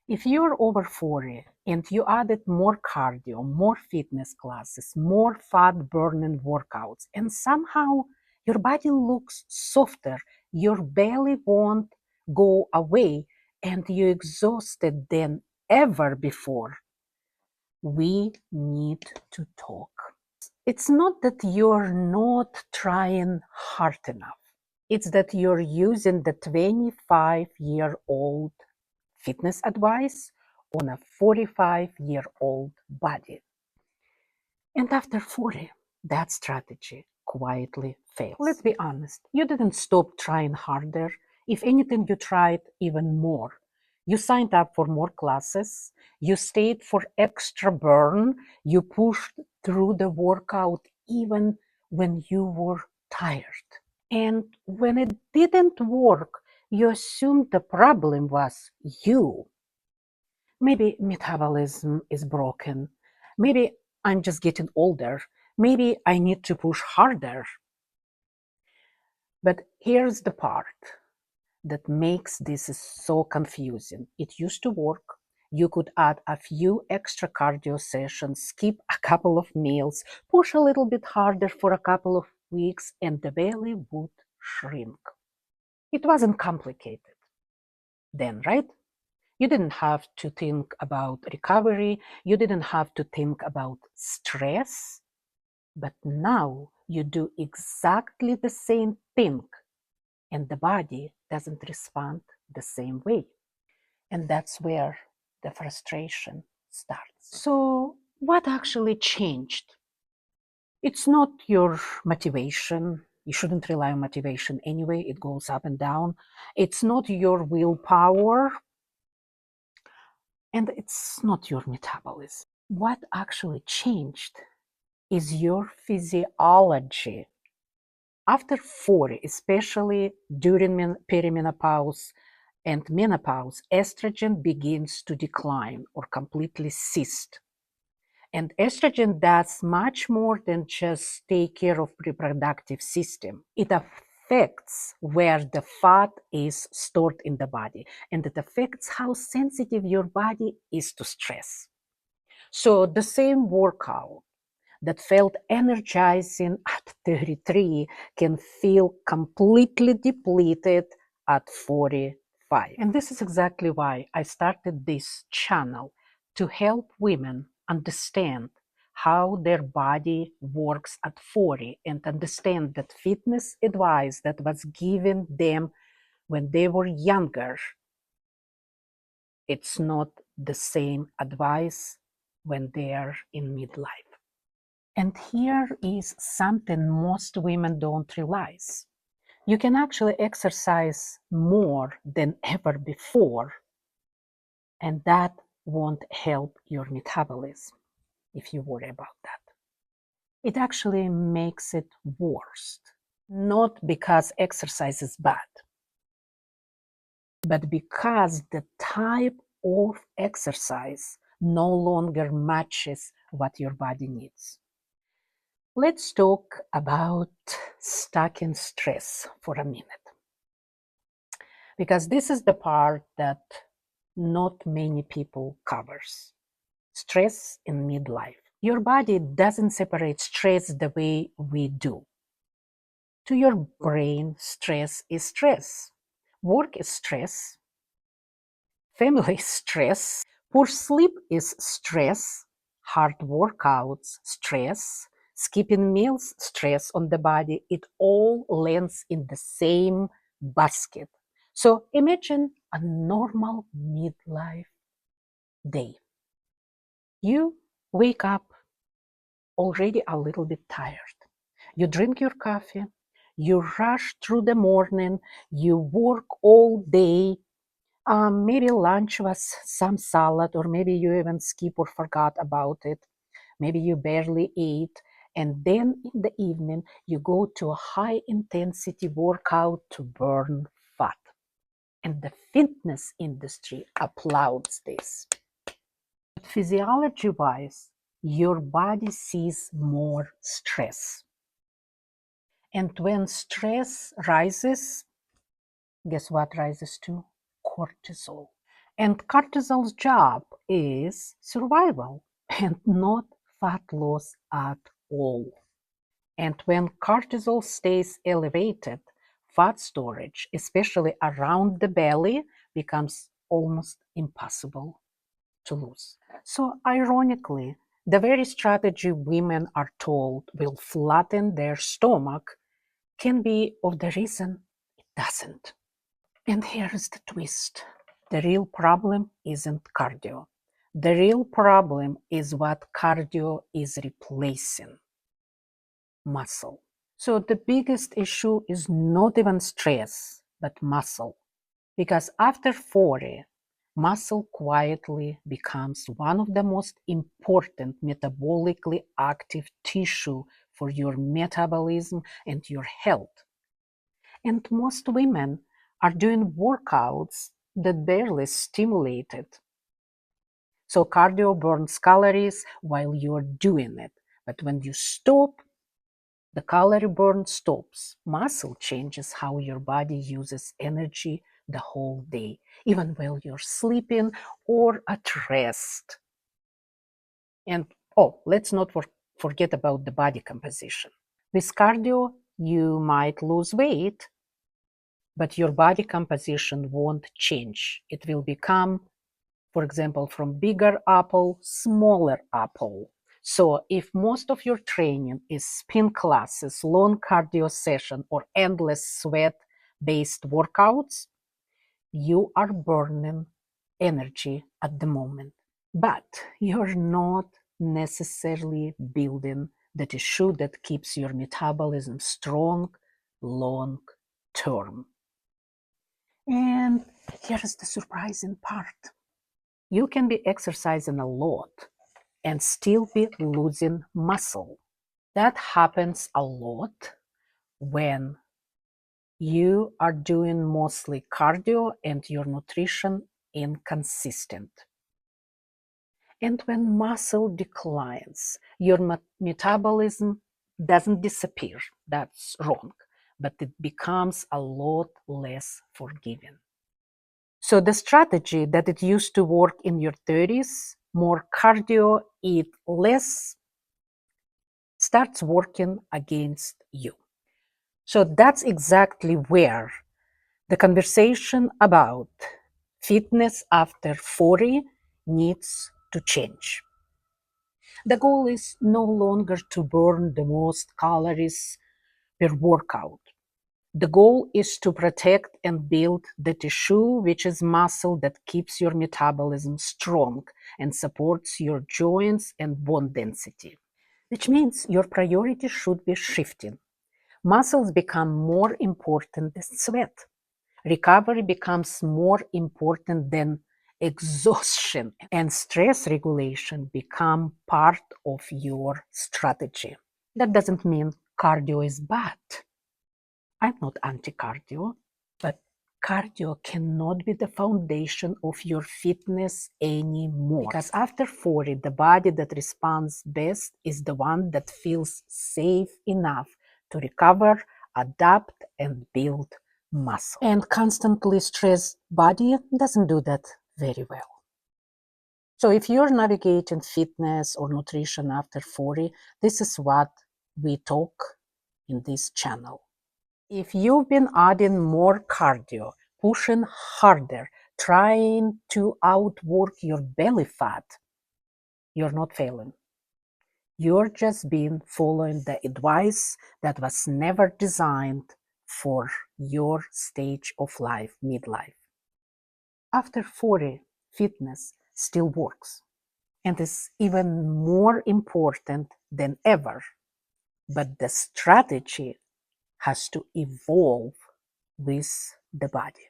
If you're over 40 and you added more cardio, more fitness classes, more fat-burning workouts, and somehow your body looks softer, your belly won't go away, and you're exhausted than ever before, we need to talk. It's not that you're not trying hard enough. It's that you're using the 25-year-old fitness advice on a 45-year-old body. And after 40, that strategy quietly fails. Let's be honest, you didn't stop trying harder. If anything, you tried even more. You signed up for more classes, you stayed for extra burn, you pushed through the workout even when you were tired. And when it didn't work, you assumed the problem was you. Maybe metabolism is broken. Maybe I'm just getting older. Maybe I need to push harder. But here's the part that makes this so confusing. It used to work. You could add a few extra cardio sessions, skip a couple of meals, push a little bit harder for a couple of weeks, and the belly would shrink. It wasn't complicated then, right? You didn't have to think about recovery. You didn't have to think about stress. But now you do exactly the same thing, and the body doesn't respond the same way. And that's where the frustration starts. So, what actually changed? It's not your motivation. You shouldn't rely on motivation anyway, it goes up and down. It's not your willpower. And it's not your metabolism. What actually changed is your physiology. After 40, especially during perimenopause and menopause, estrogen begins to decline or completely cease. And estrogen does much more than just take care of reproductive system. It affects where the fat is stored in the body, and it affects how sensitive your body is to stress. So the same workout that felt energizing at 33 can feel completely depleted at 45. And this is exactly why I started this channel, to help women understand how their body works at 40 and understand that fitness advice that was given them when they were younger, it's not the same advice when they are in midlife. And here is something most women don't realize. You can actually exercise more than ever before, and that won't help your metabolism if you worry about that. It actually makes it worse, not because exercise is bad, but because the type of exercise no longer matches what your body needs. Let's talk about stacking stress for a minute, because this is the part that not many people covers. Stress in midlife. Your body doesn't separate stress the way we do. To your brain, stress is stress. Work is stress. Family is stress. Poor sleep is stress. Hard workouts, stress. Skipping meals, stress on the body. It all lands in the same basket. So imagine a normal midlife day. You wake up already a little bit tired. You drink your coffee. You rush through the morning. You work all day. Maybe lunch was some salad, or maybe you even skip or forgot about it. Maybe you barely ate. And then in the evening, you go to a high-intensity workout to burn fat. And the fitness industry applauds this. But physiology-wise, your body sees more stress. And when stress rises, guess what rises too? Cortisol. And cortisol's job is survival and not fat loss at all. And when cortisol stays elevated, fat storage, especially around the belly, becomes almost impossible to lose. So, ironically, the very strategy women are told will flatten their stomach can be of the reason it doesn't. And here's the twist. The real problem isn't cardio. The real problem is what cardio is replacing: muscle. So the biggest issue is not even stress, but muscle. Because after 40, muscle quietly becomes one of the most important metabolically active tissue for your metabolism and your health. And most women are doing workouts that barely stimulate it. So cardio burns calories while you're doing it. But when you stop, the calorie burn stops. Muscle changes how your body uses energy the whole day, even while you're sleeping or at rest. And let's not forget about the body composition. With cardio, you might lose weight, but your body composition won't change. It will become, for example, from bigger apple, smaller apple. So if most of your training is spin classes, long cardio session, or endless sweat-based workouts, you are burning energy at the moment. But you're not necessarily building the tissue that keeps your metabolism strong long term. And here's the surprising part. You can be exercising a lot and still be losing muscle. That happens a lot when you are doing mostly cardio and your nutrition inconsistent. And when muscle declines, your metabolism doesn't disappear. That's wrong. But it becomes a lot less forgiving. So the strategy that it used to work in your 30s, more cardio, eat less, starts working against you. So that's exactly where the conversation about fitness after 40 needs to change. The goal is no longer to burn the most calories per workout. The goal is to protect and build the tissue, which is muscle that keeps your metabolism strong and supports your joints and bone density. Which means your priority should be shifting. Muscles become more important than sweat. Recovery becomes more important than exhaustion, and stress regulation become part of your strategy. That doesn't mean cardio is bad. I'm not anti-cardio, but cardio cannot be the foundation of your fitness anymore. Because after 40, the body that responds best is the one that feels safe enough to recover, adapt, and build muscle. And constantly stressed body doesn't do that very well. So if you're navigating fitness or nutrition after 40, this is what we talk in this channel. If you've been adding more cardio, pushing harder, trying to outwork your belly fat, you're not failing. You're just been following the advice that was never designed for your stage of life, midlife. After 40, fitness still works and is even more important than ever. But the strategy has to evolve with the body.